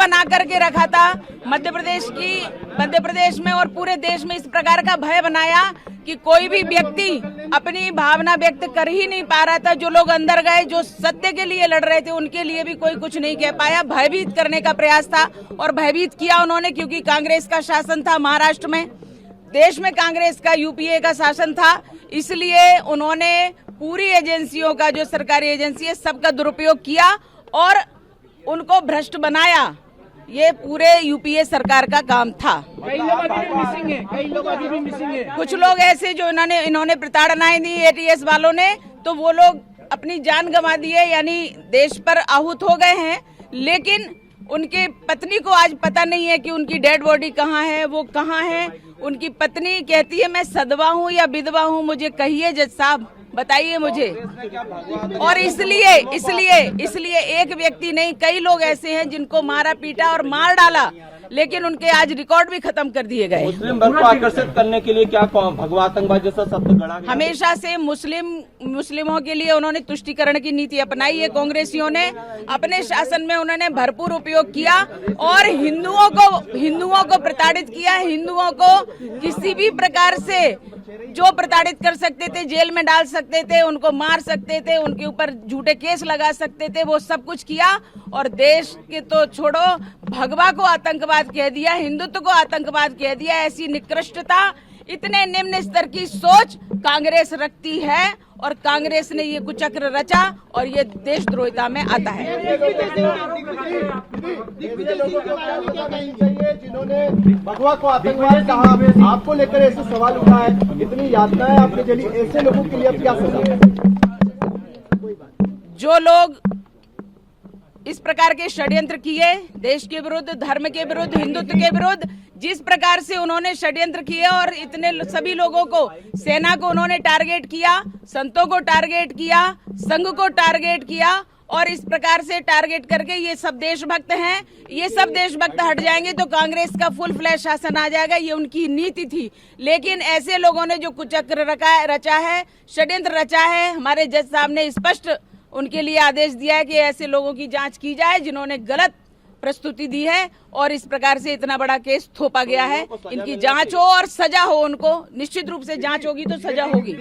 बना करके रखा था। मध्य प्रदेश में और पूरे देश में इस प्रकार का भय बनाया कि कोई भी व्यक्ति अपनी भावना व्यक्त कर ही नहीं पा रहा था। जो लोग अंदर गए, जो सत्य के लिए लड़ रहे थे, उनके लिए भी कोई कुछ नहीं कह पाया। भयभीत करने का प्रयास था और भयभीत किया उन्होंने, क्योंकि कांग्रेस का शासन था महाराष्ट्र में, देश में कांग्रेस का यूपीए का शासन था। इसलिए उन्होंने पूरी एजेंसियों का, जो सरकारी एजेंसी है, सबका दुरुपयोग किया और उनको भ्रष्ट बनाया। ये पूरे यूपीए सरकार का काम था। कई लोग अभी भी मिसिंग है, कई लोग अभी भी मिसिंग है। कुछ लोग ऐसे जो इन्होंने प्रताड़नाएं दी एटीएस वालों ने, तो वो लोग अपनी जान गंवा दिए, यानी देश पर आहूत हो गए हैं। लेकिन उनकी पत्नी को आज पता नहीं है कि उनकी डेड बॉडी कहाँ है, वो कहाँ है। उनकी पत्नी कहती है मैं सदवा हूँ या विधवा हूँ, मुझे कहिए जज साहब, बताइए मुझे। और इसलिए एक व्यक्ति नहीं, कई लोग ऐसे हैं जिनको मारा पीटा और मार डाला, लेकिन उनके आज रिकॉर्ड भी खत्म कर दिए गए। मुस्लिम वर्ग को आकर्षित करने के लिए क्या भगवा आतंकवाद जैसा शब्द गढ़ा गया? हमेशा से मुस्लिमों के लिए उन्होंने तुष्टीकरण की नीति अपनाई है। कांग्रेसियों ने अपने शासन में उन्होंने भरपूर उपयोग किया और हिंदुओं को प्रताड़ित किया। हिंदुओं को किसी भी प्रकार से जो प्रताड़ित कर सकते थे, जेल में डाल सकते थे, उनको मार सकते थे, उनके ऊपर झूठे केस लगा सकते थे, वो सब कुछ किया। और देश के तो छोड़ो, भगवा को आतंकवाद कह दिया, हिंदुत्व को आतंकवाद कह दिया। ऐसी निकृष्टता, इतने निम्न स्तर की सोच कांग्रेस रखती है और कांग्रेस ने ये कुचक्र रचा और ये देशद्रोहिता में आता है। जिन्होंने भगवा को आतंकवाद कहा, आपको लेकर ऐसे सवाल उठा है, इतनी यातनाएं आपने झेली, ऐसे लोगों के लिए अब क्या सजा? जो लोग इस प्रकार के षड्यंत्र किए, देश के विरुद्ध, धर्म के विरुद्ध, हिंदुत्व के विरुद्ध, जिस प्रकार से उन्होंने षड्यंत्र किए और इतने सभी लोगों को, सेना को उन्होंने टारगेट किया, संतों को टारगेट किया, संघ को टारगेट किया और इस प्रकार से टारगेट करके ये सब देशभक्त हैं। ये सब देशभक्त हट जाएंगे तो कांग्रेस का फुल फ्लैश शासन आ जाएगा, ये उनकी नीति थी। लेकिन ऐसे लोगों ने जो कुचक्र रचा है, षड्यंत्र रचा है, हमारे जज साहब ने स्पष्ट उनके लिए आदेश दिया है कि ऐसे लोगों की जांच की जाए जिन्होंने गलत प्रस्तुति दी है और इस प्रकार से इतना बड़ा केस थोपा गया है। इनकी जांच हो और सजा हो, उनको निश्चित रूप से जांच होगी तो सजा होगी।